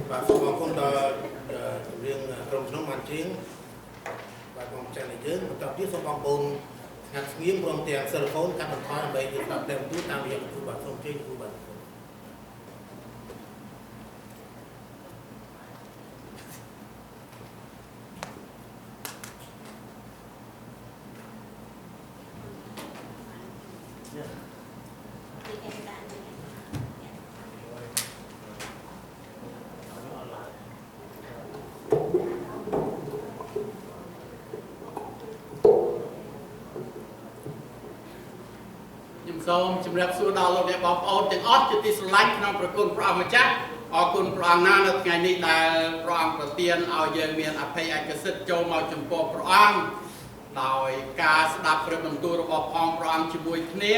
và số con riêng trong nó màn chiến và còn chạy này chứ một tập tiếp số con bồn ngặt nghiêng trong tiền cell phone các bạn coi bây giờ tập đem túi tam hiện của bạn không trên của bạnសូមជម្រាបសួរដល់លោកអ្នកបងប្អូនទាំងអស់ជាទីស្រឡាញ់ក្នុងប្រគុណព្រះអង្គម្ចាស់អរគុណព្រះអង្គណាស់នៅថ្ងៃនេះដែលព្រះអង្គប្រទានឲ្យយើងមានអភ័យឯកសិទ្ធិចូលមកចំពោះព្រះអង្គដោយការស្ដាប់ព្រះបន្ទូលរបស់ព្រះអង្គជាមួយគ្នា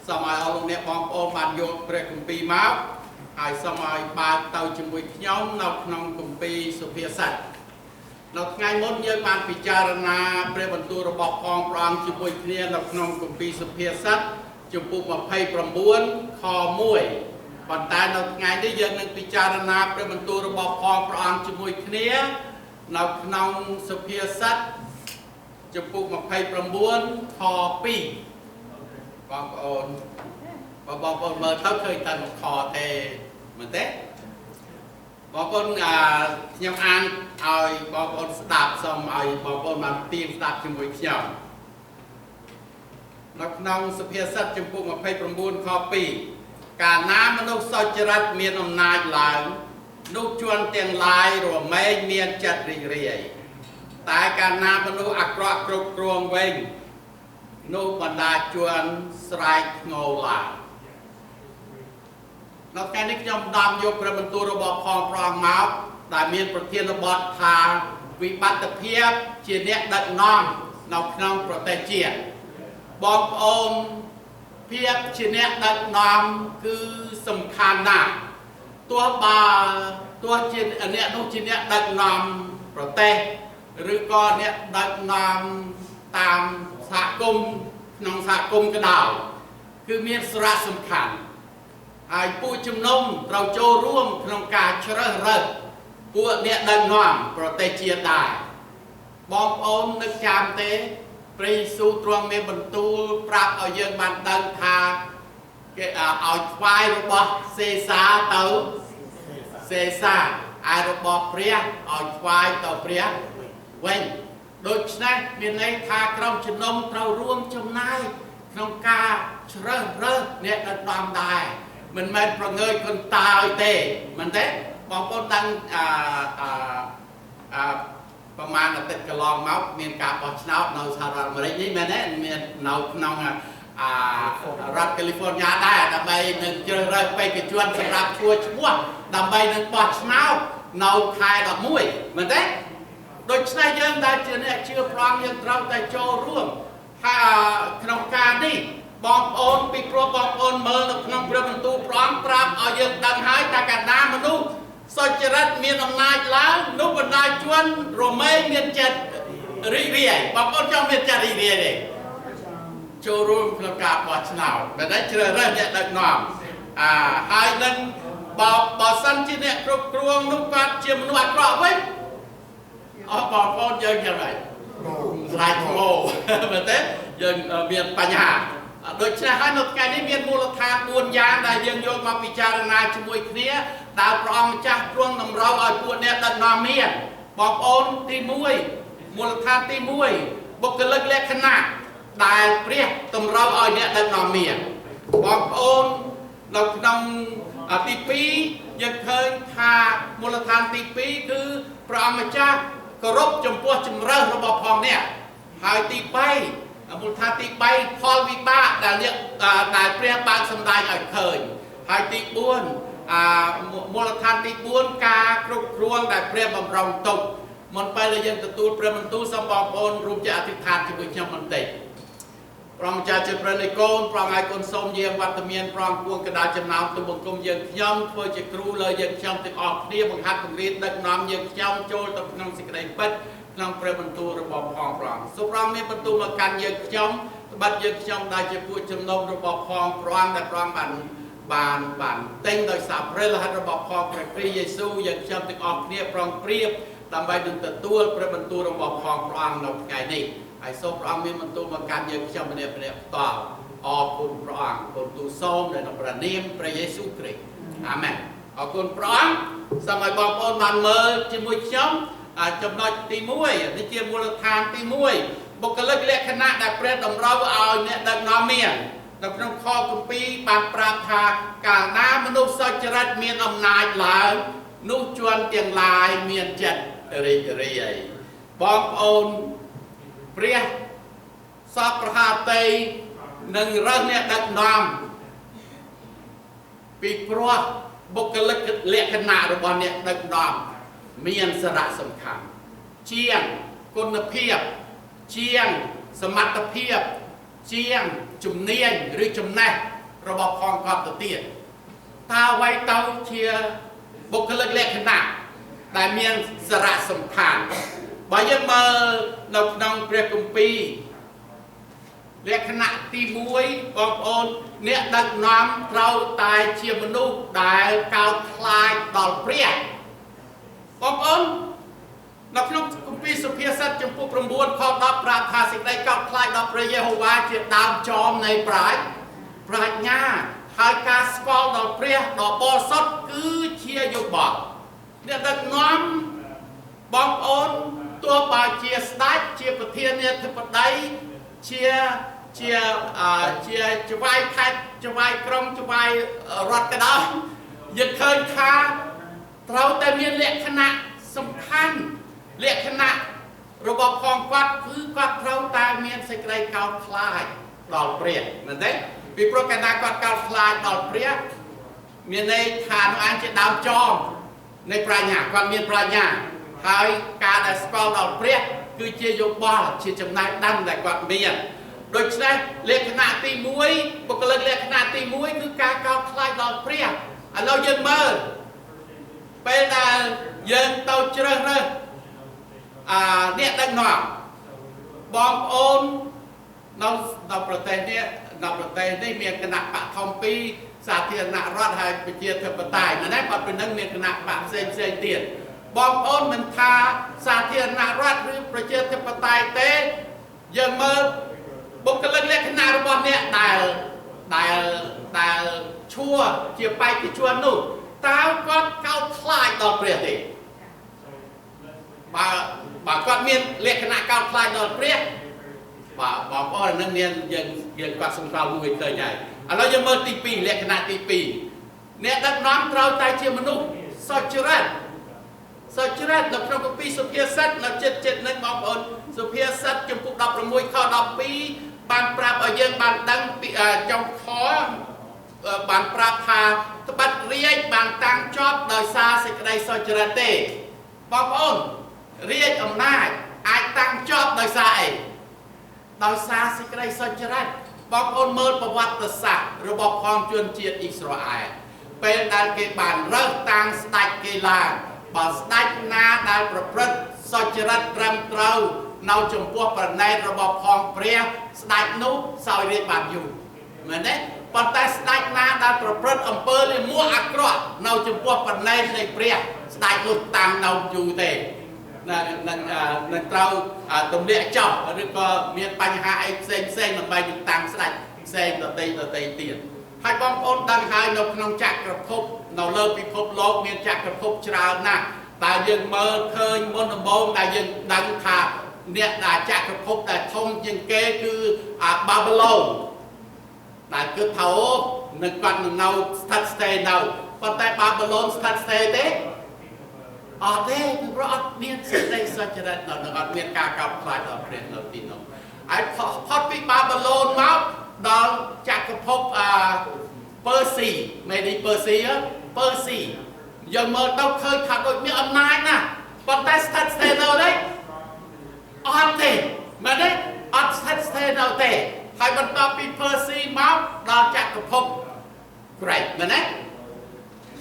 សូមឲ្យអស់លោកអ្នកបងប្អូនបានយកព្រះគម្ពីរមកហើយសូមឲ្យបើកទៅជាមួយខ្ញុំនៅក្នុងគម្ពីរសុភាសិតនៅថ្ងៃមុនយើងបានពិចារណាព្រះបន្ទូលរបស់ព្រះអង្គជាមួយគ្នានៅក្នុងគម្ពីរសុភាសិតជំពូក29ខ1ប៉ុន្តែនៅថ្ងៃនេះយើងនឹងពិចារណាព្រះបន្ទូលរបស់ព្រះអង្គជាមួយគ្នានៅក្នុងសុភាសិតជំពូក29ខ2បងប្អូនមើលទៅឃើញតែមួយខទេមែនទេបងប្អូនខ្ញុំអានឲ្យបងប្អូនស្ដាប់សូមឲ្យបងប្អូនបានទៀងស្ដាប់ជាមួយខ្ញុំនៅក្នុងសុភាសិតចំពោះ29ខ2កាលណាមនុស្សសុចរិតមានអំណាចឡើងនោះជួនទាំងឡាយរមែងមានចិត្តរីករាយតែកាលណាមនុស្សអាក្រក់គ្រប់គ្រងវិញនោះបណ្ដាជួនស្រែកធ្ងោឡើងនៅថ្ងៃនេះខ្ញុំដំយកព្រះបន្ទូលរបស់ព្រះអង្គមកដែលមានប្រធានបទថាវិបត្តិភាពជាអ្នកដឹកនាំនៅក្នុងប្រទេសជាតិបងប្អូនភាពជាអ្នកដឹកនាំគឺសំខាន់ណាស់ទោះជាអ្នកនោះជាអ្នកដឹកនាំប្រទេសឬក៏អ្នកដឹកនាំតាមសហគមន៍ក្នុងសហគមន៍ក៏ដោយគឺមានសារៈសំខាន់ហើយពួកជំនុំត្រូវចូលរួមក្នុងការជ្រើសរើសពួកអ្នកដឹកនាំប្រទេសជាតិដែរបងប្អូននឹកចាំទេព្រះយេស៊ូវទ្រង់មានបន្ទូលប្រាប់ឲ្យយើងបានដឹងថាគេឲ្យថ្វាយរបស់សេសាទៅសេសាឯរបស់ព្រះឲ្យថ្វាយទៅព្រះវិញដូច្នេះមានន័យថាក្រុមជំនុំត្រូវរួមចំណែកក្នុងការជ្រើសរើសអ្នកដឹកនាំដែរមិនមែនប្រងើយកន្តើយទេមែនទេបងប្អូនដឹងប្រហែលអាទិត្យកន្លងមកមានការបោះឆ្នោតនៅសហរដ្ឋអាមេរិកនេះមែនទេមាននៅក្នុងរដ្ឋកាលីហ្វ័រញ៉ាដែរដើម្បីនឹងជ្រើសរើសបេក្ខជនសម្រាប់ធ្វើឈ្មោះដើម្បីនឹងបោះឆ្នោតនៅខែ11មែនទេដូច្នេះយើងដែលជាអ្នកជឿព្រះអង្គយើងត្រូវតែចូលរួមថាក្នុងការនេះបងប្អូនពីព្រោះបងប្អូនមើលនៅក្នុងព្រះបន្ទូលព្រះអង្គប្រាប់ឲ្យយើងដឹងហើយថាកាលណាមនុស្សសុចរិតមានអំណាចឡើងនោះបណ្ដាជួនរមែងមានចិត្តរីករាយបងប្អូនចង់មានចិត្តរីករាយទេចូលរួមក្នុងការបោះឆ្នោតបើតែជ្រើសរើសអ្នកដឹកនាំហើយនឹងបើសិនជាអ្នកគ្រប់គ្រងនោះគាត់ជាមនុស្សអាក្រក់វិញបងប្អូនយើងយ៉ាងម៉េចស្រែកធ្ងោមែនទេយើងមានបញ្ហាដូច្នេះហើយនៅថ្ងៃនេះមានមូលដ្ឋាន4យ៉ាងដែលយើងយកមកពិចារណាជាមួយគ្នាដែលព្រះអង្គម្ចាស់ទ្រង់តម្រូវឲ្យពួកអ្នកដឹកនាំមានបងប្អូនទី1មូលដ្ឋានទី1បុគ្គលិកលក្ខណៈដែលព្រះតម្រូវឲ្យអ្នកដឹកនាំមានបងប្អូននៅក្នុងទី2យើងឃើញថាមូលដ្ឋានទី2គឺព្រះអង្គម្ចាស់គោរពចំពោះជំរើសរបស់ផងអ្នកហើយទី3មូលដ្ឋានទី3ផលវិបាកដែលព្រះបានសម្ដែងឲ្យឃើញហើយទី4មូលដ្ឋានទី4ការគ្រប់គ្រងដែលព្រះបំរុងទុកមុនពេលដែលយើងទទួលព្រះបន្ទូលសូមបងប្អូនរួមជាអធិដ្ឋានជាមួយខ្ញុំបន្តិចព្រះម្ចាស់ជាព្រះនៃកូនព្រះអង្គគុណសូមយាងវត្តមានព្រះអង្គគួងកដាលចំណោមទូបង្គំយើងខ្ញុំធ្វើជាគ្រូលើយើងខ្ញុំទាំងអស់គ្នាបង្ហាត់បង្រៀនដឹកនាំយើងខ្ញុំចូលទៅក្នុងសេចក្តីពិតក្នុងព្រះបន្ទូលរបស់ព្រះអង្គសូមព្រះអង្គមានបន្ទូលមកកាន់យើងខ្ញុំត្បិតយើងខ្ញុំដែលជាពួកចំណុំរបស់ព្រះអង្គដែលព្រះអង្គបាន បានទិញដោយសារព្រះលិខិតរបស់ផងព្រះយេស៊ូវយើងខ្ញុំទាំងអស់គ្នាប្រងព្រៀបដើម្បីនឹងទទួលព្រះបន្ទូលរបស់ផងព្រះអង្គនៅថ្ងៃនេះហើយសូមព្រះអង្គមានបន្ទូលមកកាន់យើងខ្ញុំម្នាក់ផ្ទាល់អរគុណព្រះអង្គគុណទូលសូមនៅក្នុងព្រះនាមព្រះយេស៊ូវគ្រីស្ទអាមែនអរគុណព្រះអង្គសូមឲ្យបងប្អូនបានមើលជាមួយខ្ញុំចំណុចទី1នេះជាមូលដ្ឋានទី1បុគ្គលិកលក្ខណៈដែលព្រះតម្រូវឲ្យអ្នកដឹកនាំមាននៅក្នុងខគម្ពីរបានប្រាប់ថាកាលណាមនុស្សសុចរិតមានអំណាចឡើងនោះជនទាំងឡាយមានចិត្តរីករាយបងប្អូនព្រះសពប្រហាតីនឹងរើសអ្នកដឹកនាំពីព្រោះបុគ្គលិកលក្ខណៈរបស់អ្នកដឹកនាំមានសារៈសំខាន់ជាងគុណភាពជាងសមត្ថភាពជាងជំនាញឬចំណេះរបស់ផងគាត់ទៅទៀតតើអ្វីទៅជាបុគ្គលិកលក្ខណៈដែលមានសារៈសំខាន់បើយើងមើលនៅក្នុងព្រះគម្ពីរលក្ខណៈទី1បងប្អូនអ្នកដឹកនាំត្រូវតែជាមនុស្សដែលកោតខ្លាចដល់ព្រះបងប្អូននៅក្នុងគម្ពីរសុភាសិតចំពោះ9ខ10ប្រាប់ថាសេចក្តីកោតខ្លាចដល់ព្រះយេហូវ៉ាជាដើមចមនៃប្រាជ្ញាហើយការស្គាល់ដល់ព្រះដ៏បរិសុទ្ធគឺជាយោបល់អ្នកដឹកនាំបងប្អូនទោះបើជាស្ដេចជាប្រធានាធិបតីជាច្បាយខេត្តច្បាយក្រុងច្បាយរដ្ឋក៏ដោយយើងឃើញថាត្រូវតែមានលក្ខណៈសំខាន់លក្ខណៈរបស់ផងគាត់គឺគាត់ត្រូវតែមានសេចក្តីកោតខ្លាចដល់ព្រះមែនទេពីព្រោះកាលណាគាត់កោតខ្លាចដល់ព្រះមានន័យថានោះអញជាដើមចមនៃប្រាជ្ញាគាត់មានប្រាជ្ញាហើយការដែលស្គាល់ដល់ព្រះគឺជាយោបល់ជាចំណេះដឹងដែលគាត់មានដូច្នេះលក្ខណៈទី1បុគ្គលិកលក្ខណៈទី1គឺការកោតខ្លាចដល់ព្រះឥឡូវយើងមើលពេលដែលយើងទៅជ្រើសរើសអ្នកដឹកនាំបងប្អូននៅប្រទេសនេះមានគណៈបកធំ2សាធារណរដ្ឋហើយប្រជាធិបតេយ្យណាគាត់ពីនឹងមានគណៈបកផ្សេងទៀតបងប្អូនមិនថាសាធារណរដ្ឋឬប្រជាធិបតេយ្យទេយើងមើលបុគ្គលិកលក្ខណៈរបស់អ្នកដែលឈួរជាបេក្ខជននោះតើគាត់កោតខ្លាចដល់ព្រះទេបើគាត់មានលក្ខណៈកោតខ្លាចដល់ព្រះបងប្អូននឹងមានយើងគាត់សង្កល់មួយឃើញហើយឥឡូវយើងមើលទី2លក្ខណៈទី2អ្នកដឹកនាំត្រូវតែជាមនុស្សសុចរិតនៅក្នុងគម្ពីរសុភាសិតនៅចិត្តនឹងបងប្អូនសុភាសិតចំពុក16ខ12បានប្រាប់ឲ្យយើងបានដឹងពីចុងខបានប្រាប់ថាត្បិតរាជបានតាំងជាប់ដោយសារសេចក្តីសុចរិតទេបងប្អូនរាជអំណាចអាចតាំងជាប់ដោយសារអីដោយសារសេចក្តីសុចរិតបងប្អូនមើលប្រវត្តិសាស្ត្ររបស់ផងជនជាតិអ៊ីស្រាអែលពេលដែលគេបានរើសតាំងស្ដេចគេឡើងបើស្ដេចណាដែលប្រព្រឹត្តសុចរិតត្រឹមត្រូវនៅចំពោះប្រណេតរបស់ផងព្រះស្ដេចនោះសោយរាជបានយូរមែនទេប៉ុន្តែស្ដេចណាដែលប្រព្រឹត្តអំពើលាមកអាក្រក់នៅចំពោះប្រណេតនៃព្រះស្ដេចនោះតាំងនៅយូរទេនឹងត្រូវទម្លាក់ចោលឬក៏មានបញ្ហាអីផ្សេងដើម្បីនឹងតាំងស្ដេចផ្សេងដទៃទៀតហើយបងប្អូនដឹងហើយនៅក្នុងចក្រភពនៅលើពិភពលោកមានចក្រភពច្រើនណាស់តែយើងមើលឃើញមុនដំបូងដែលយើងដឹងថាអ្នកដែលចក្រភពដែលធំជាងគេគឺបាប៊ីឡូនដែលគឺថានឹងគាត់នឹងនៅស្ថិតស្ថេរនៅប៉ុន្តែបាប៊ីឡូនស្ថិតស្ថេរទេអត់ទេព្រោះអត់មានសេចក្តីសុចរិតនៅអត់មានការកោតខ្លាចដល់ព្រះនៅទីនោះហើយផុតពីបាប៊ីឡូនមកដល់ចក្រភពពើស៊ីមេឌីពើស៊ីយើងមើលទៅឃើញថាដូចមានអំណាចណាប៉ុន្តែស្ថិតស្ថេរនៅទេអត់ទេមែនទេអត់ស្ថិតស្ថេរនៅទេហើយបន្ទាប់ពីពើស៊ីមកដល់ចក្រភពក្រិចមែនទេ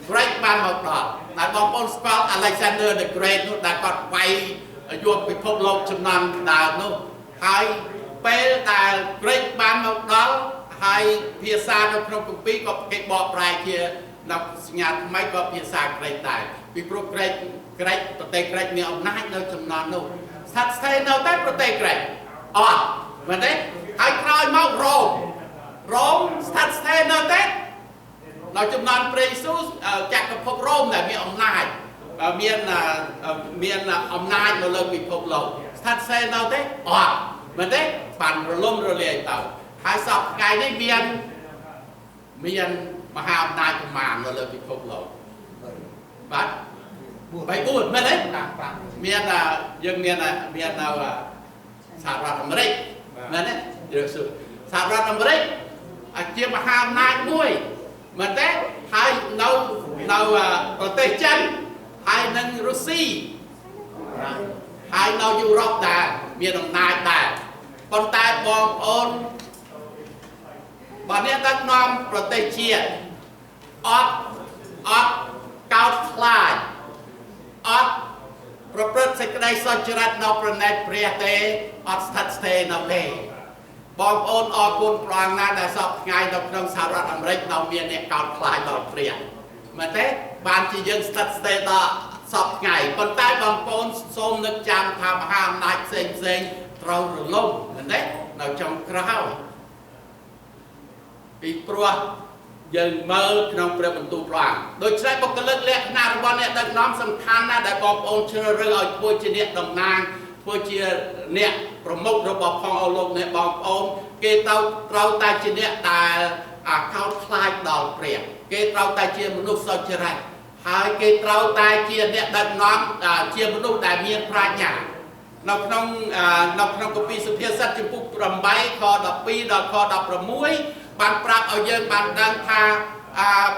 ក្រិចបានមកដល់ដែលបងប្អូនស្គាល់ Alexander the Great នោះដែលគាត់វាយយកពិភពលោកចំនួនដើមនោះហើយពេលដែលក្រិចបានមកដល់ hai phía xa nó không công pí có cái bọ prai kia nó nhạt máy có phía xa cái tài vì pro cái tây cái miệng ông nát đâu chấm non đâu sát xe đâu tết pro tây cái mà đấy hai coi máu rôm sát xe đâu tết nó chấm non presus chặt cái phốc rôm này miệng ông nát miệng ông nát nó lên bị phốc lầu sát xe đâu tết mà đấy bàn rồi lôm rồi liền tàu hai sọc cái đấy miền mà hàm nai của màn rồi bị phồng lầu bắt bay buồn mà đấy miền là dân miền nào sản xuất làm đấy mà đấy được sự sản xuất làm đấy chia mà hàm nai muối mà đấy hai nâu ở tây chân hai nâng Russia hai nâu Europe ta miền đồng nai ta con tai bom ôn bọn này đang nomประเทศจีนอดเกาคลายอดประพฤติสิ่งใดสัจรัตนประเนตเปรียเตอดสถัดสเตนเตบอมโอนออกุลปรางนาแต่สอบไงดอกน้องสหรัฐอเมริกาเมียเนี่ยเกาคลายดอกเปรียมาเต้บานที่ยังสถัดสเตต่อสอบไงคนใต้บอมโอนส้มนึกจำทำห้ามนายเซ็งเราหรือล่มมาเต้เราจงกระห้าวปีปลัวยังเมื่อขนมเปรี้ยวบรรทุกรางโดยใช้ปกติเล็กนาร์บอลเนี่ยดังน้ำสำคัญนะแต่บอมโอนเชื่อเรื่องเอาพวกเจเนียดำนางพวกเจเนี่ยประมุขระบบพองเอาลงเนี่ยบอมโอนเกตเราตายเจเนียแต่เข้าคลายดอกเปรี้ยวเกตเราตายเจียมนุษย์สัจไรหายเกตเราตายเจียเนี่ยดังน้ำเจียมนุษย์แต่เมียนพระญานกน้องกบีสุเพียสัตจุปุปรำใบคอดอกปีดอกคอดอกประมุยบานปราบเอาเยินบานดังทา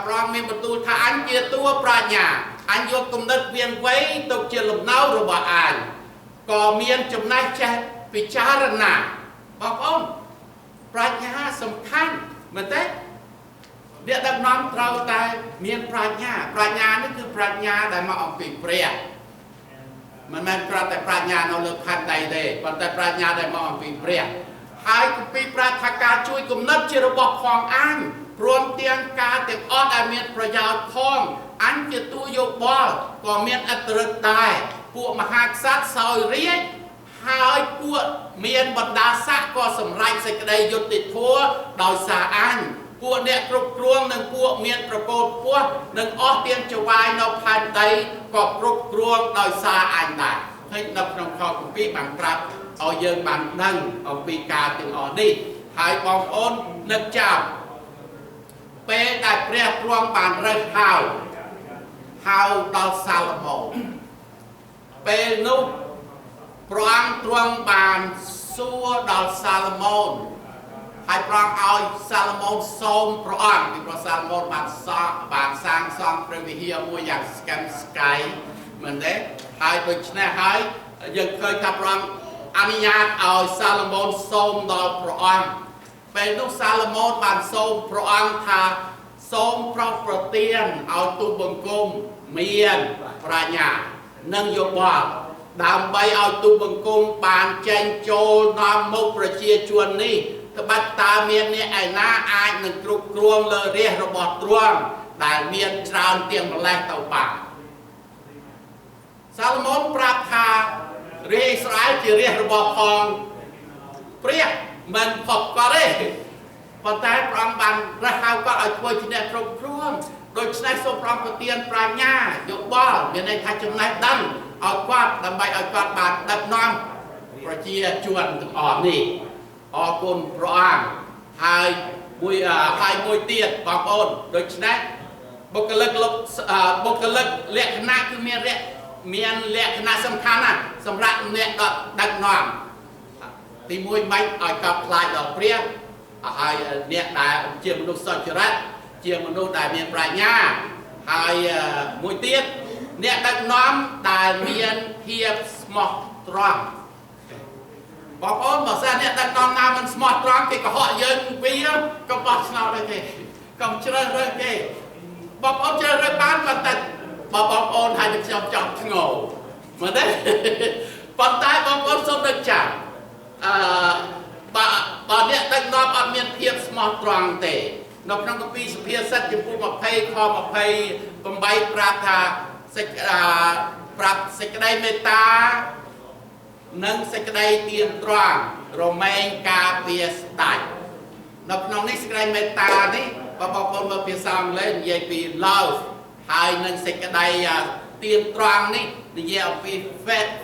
ปรองมีประตูทาอันเกียตัวปราญญาอันยกกำเนิดเวียนไว้ตกเจริญเน่าระบาอ่านก่อเมียนจำนายแจพิจารณาบอกอ้อมปราญญาสำคัญเหมือนเต้เดี๋ยวดังน้อมเราแต่เมียนปราญญานี่คือปราญญาได้มาออกปีเปรียมันแม้แต่ปราญญาเราเลิกพันใดเด้แต่ปราญญาได้มาออกปีเปรียหายปีปราธการช่วยกำนัดเจริญบอกของอันรวมเตียงกาเตียงออดอาเมียนประยาวทองอันเจตุโยบอลก็เมียนอัตรตายพวกมหาสัตว์ซอยเรียกหายพวกเมียนบรรดาสักก็สำไรใส่กระไดยุติทัวดอยสาอันพวกเนี่ยกรุบกรวงหนึ่งพวกเมียนประโกดพวกหนึ่งออดเตียงจะวายนกพันใดก็กรุบกรวงดอยสาอันได้ให้นกน้องคอคุณพี่บังปรับเอาเยินบันนั่งเอาปีกาถึงอ่อนนี่หายบองโอนนึกจับเป๊ได้เปรียบรวมบานเรื่องฮาวดาวซาลโมเปนุปรางตรวงบานซัวดาวซาลโมนหายปรางเอาซาลโมนโซมปรางที่พระซาลโมนบานสร้างซองประวิเฮียมัวอย่างสแกมสกายเหมือนเด้หายโดยชนะหายยังเคยขับรางอนุญาตเอาซาลโมนโซมดอกพระองค์เป็นลูกซาลโมนบานโซมพระองค์ทาโซมพระประเตียนเอาตุบังกุมเมียนปราญญานั่งโยบว่าดำใบเอาตุบังกุมปานเจนโจนามมุกประเชียชวนนี่ตบัดตาเมียนเนี่ยไอ้น้าอายหนึ่งกรุกกรวงเลยเรียกระบอดตรวงแต่เมียนชาวเตียงมาแลกเต่าป่าซาลโมนปราบทาเรียกสายจะเรียกระบบพองเปรี้ยมันพบก็ได้พอแต่ปรองบันระหาวก็เอาช่วยที่เนี่ยตรงคร่วงโดยใช้สมปรองปเตียนปลายหญ้ายกบอลในทางจำนายดันเอากวาดดำใบเอากวาดบาดดับน้องประเจียชวนถึงอ่อนนี่ออกคนปรองหายมวยเตี้ยปองโอนโดยใช้บุคลิกเละหน้าคือเมียเละเมียนเละขนาดสำคัญนะสำหรับเนี่ยก็ดักนอมตีมวยไม่เอากับลายดอกเปรี้ยเนี่ยได้เจียมนุษย์สัจรัตเจียมนุษย์ได้เมียนปลายหญ้าหายมวยเตี้ยเนี่ยดักน้อมได้เมียนเทียบสมอตรองบอกว่าบอกซะเนี่ยดักน้อมนามันสมอตรองที่ก็เหาะยืนวิ่งก็บอกสนาวเลยที่ก็เชื่อเรื่องที่บอกว่าเชื่อเรื่องบ้านมันแต่บองโอนให้จะจับโง่เหมือนได้ปนตายบองโอนสมนึกจับ ตอนนี้ដឹกនាំអត់មានភាពស្មោះត្រង់ទេនៅក្នុងគម្ពីរសុភាសិតចំពោះ20ខ28ប្រាប់ថាប្រាប់សេចក្តីមេត្តានិងសេចក្តីទៀងត្រង់រមែងការពារស្ដេចនៅក្នុងនេះសេចក្តីមេត្តានេះបងប្អូនមើលភាសាអង់គ្លេសនិយាយពី love ហើយនឹងសេចក្តីទៀងត្រង់នេះនិយាយអំពី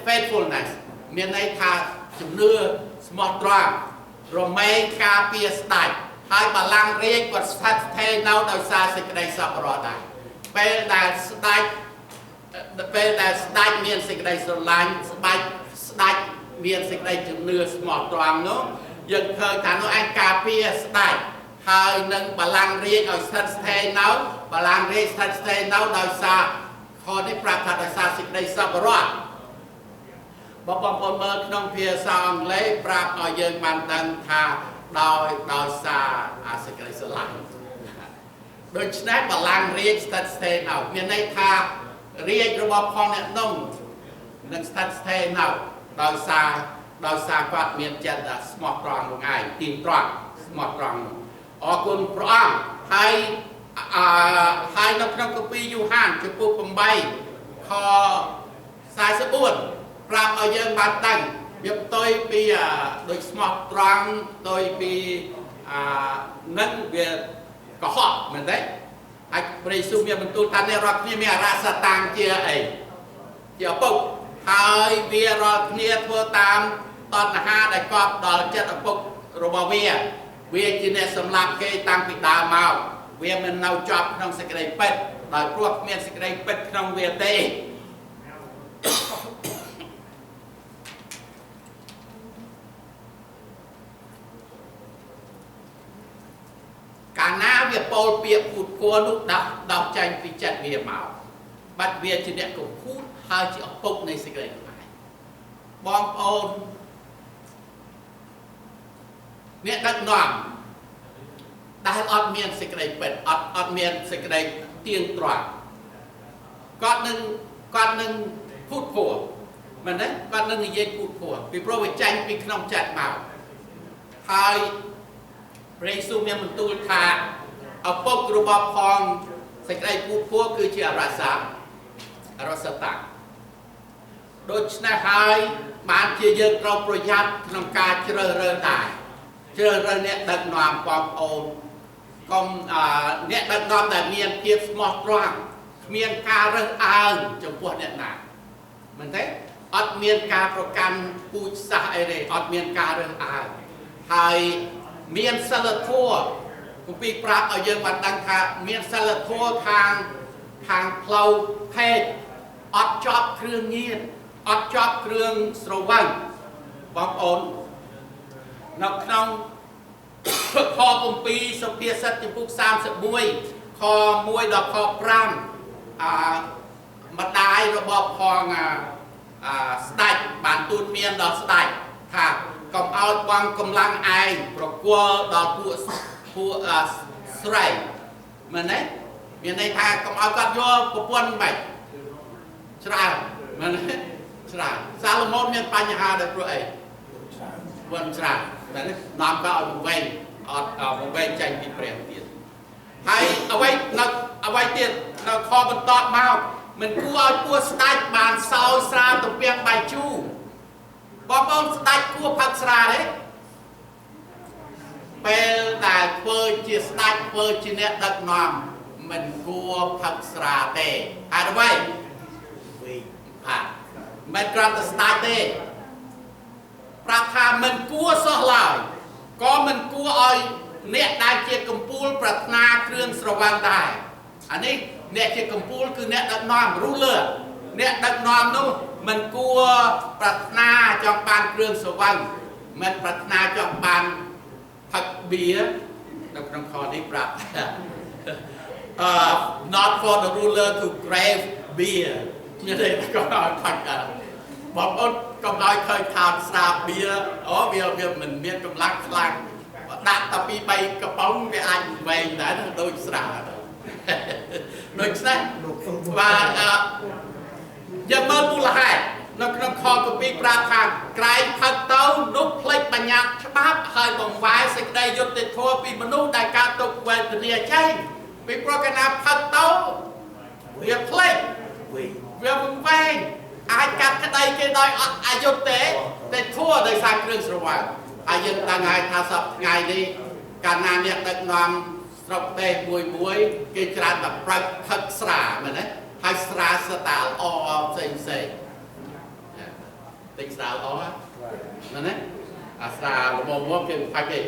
faithfulness មានន័យថាជំនឿស្មោះត្រង់រមែងការពារស្ដេចហើយបល្ល័ង្ករាជគាត់ស្ថិតស្ថេរនៅដោយសារសេចក្តីសប្បុរសដែរពេលដែលស្ដេចមានសេចក្តីស្រឡាញ់ស្ដេចមានសេចក្តីជំនឿស្មោះត្រង់នោះយើងឃើញថានោះឯងការពារស្ដេចហើយនឹងបល្ល័ង្ករាជឲ្យស្ថិតស្ថេរនៅបល្ល័ង្ករាជស្ថិតស្ថេរនៅដោយសារខនេះប្រាប់ថាដោយសារសេចក្តីសប្បុរសបងប្អូនមើលក្នុងភាសាអង់គ្លេសប្រាប់ឲ្យយើងបានដឹងថាដោយសារសេចក្តីស្រឡាញ់ដូច្នេះបល្ល័ង្ករាជស្ថិតស្ថេរនៅមានន័យថារាជរបស់ផងអ្នកនោះនឹងស្ថិតស្ថេរនៅដោយសារគាត់មានចិត្តស្មោះត្រង់នឹងឯងទៀងត្រង់ស្មោះត្រង់អរគុណព្រះអង្គហើយនៅក្នុងគម្ពីរយូហានចំពោះ8ខ44ប្រាប់ឲ្យយើងបានដឹងវាផ្ទុយពីដូចស្មោះត្រង់ផ្ទុយពីនឹងវាកុហកមែនទេហើយព្រះយេស៊ូវមានបន្ទូលថាអ្នករាល់គ្នាមានអរសាតាំងជាអីជាឪពុកហើយវារាល់គ្នាធ្វើតាមតណ្ហាដែលកប់ដល់ចិត្តឪពុករបស់វាជាអ្នកសម្លាប់គេតាំងពីដើមមកវាមិននៅជាប់ក្នុងសេចក្តីពិតដោយព្រោះគ្មានសេចក្តីពិតក្នុងវាទេកាលណាវាពោលពាក្យពុតគួរនោះដោះចាញ់ពីចិត្តវាមកបាត់វាជាអ្នកកំពូតហើយជាឪពុកនៃសេចក្តីក្បែរបងប្អូនអ្នកដឹកនាំដែលអត់មានសេចក្តីពិតអត់មានសេចក្តីទៀងត្រង់គាត់នឹងពុតគួរមែនទេគាត់នឹងនិយាយពុតគួរពីព្រោះវាចាញ់ពីក្នុងចិត្តមកហើយព្រះយេស៊ូវមានបន្ទូលថាឪពុករបស់ផងសេចក្តីពុតគួរគឺជាអរសាតាដូច្នេះហើយបានជាយើងត្រូវប្រយ័ត្នក្នុងការជ្រើសរើសដែរជ្រើសរើសអ្នកដឹកនាំបងប្អូនកុំអ្នកដឹកនាំដែលមានភាពស្មោះត្រង់គ្មានការរើសអើងចំពោះអ្នកណាមែនទេអត់មានការប្រកាន់ពូជសាសន៍អីទេអត់មានការរើសអើងហើយមានសិលធម៌គម្ពីរប្រាប់ឲ្យយើងបានដឹងថាមានសិលធម៌ខាងផ្លូវភេទអត់ជាប់គ្រឿងញៀនអត់ជាប់គ្រឿងស្រវឹងបងប្អូននៅក្នុងខ7សុភាសិតចំពុក31ខ1ដល់ខ5ម្ដាយរបស់ផងស្ដេចបានទូតមានដល់ស្ដេចថាកុំឲ្យបងកម្លាំងឯងប្រគល់ដល់ពួកស្រីមែនទេមានន័យថាកុំឲ្យគាត់យកប្រពន្ធមិនច្រើនមែនទេច្រើនសាឡូមោនមានបញ្ហាដោយព្រោះអីវ៉ាន់ច្រើនតែនេះនាំក៏ឲ្យវែងអត់វែងចាញ់ពីព្រះទៀតហើយអ្វីទៀតនៅខបន្តមកមិនគួរឲ្យពួកស្ដេចបានសោយស្រាលទំពាំងបាយជូរបងប្អូនស្ដេចគួរផឹកស្រាទេពេលដែលធ្វើជាស្ដេចធ្វើជាអ្នកដឹកនាំមិនគួរផឹកស្រាទេហេតុអ្វីមិនគ្រាន់តែស្ដេចទេប្រាប់ថាមិនគួរសោះឡើយក៏មិនគួរឲ្យអ្នកដែលជាកម្ពូលប្រាថ្នាគ្រឿងស្រវឹងដែរអានេះអ្នកជាកម្ពូលគឺអ្នកដឹកនាំ ruler អ្នកដឹកនាំនោះមិនគួរប្រាថ្នាចង់បានគ្រឿងស្រវឹងមិនប្រាថ្នាចង់បានផឹកបៀនៅក្នុងខនេះប្រាប់ not for the ruler to crave beer មានតែក៏ឲ្យផឹកបងប្អូនកុំឲ្យឃើញថាស្រាបៀវាមិនមានកម្លាំងខ្លាំងដាក់តែពី3កំប៉ុងវាអាចវែងដែរដូចស្រាដូច្នេះបាទយើងមើលមូលហេតុ នៅក្នុងខកពីប្រាប់ថាក្រែងផឹកទៅនោះផ្លេចបញ្ញត្តិច្បាប់ហើយបង្វែរសេចក្តីយុត្តិធម៌ពីមនុស្សដែលកើតទុកវេទនាចេញពីព្រោះកាលណាផឹកទៅវាផ្លេចវាបង្វែរអាចកាត់ក្តីគេដោយអត់អាយុទេតែធัวដោយសារគ្រឿងស្រវឹងហើយយើងដឹងហើយថាសប្តាហ៍ថ្ងៃនេះកាលណាអ្នកដឹកនាំស្រុកទេសមួយគេច្រើនតែប្រើផឹកស្រាមែនទេហើយស្រាសតាល្អផ្សេងទិញស្រាល្អមែនទេអាស្រាល្មមគេផឹកទេ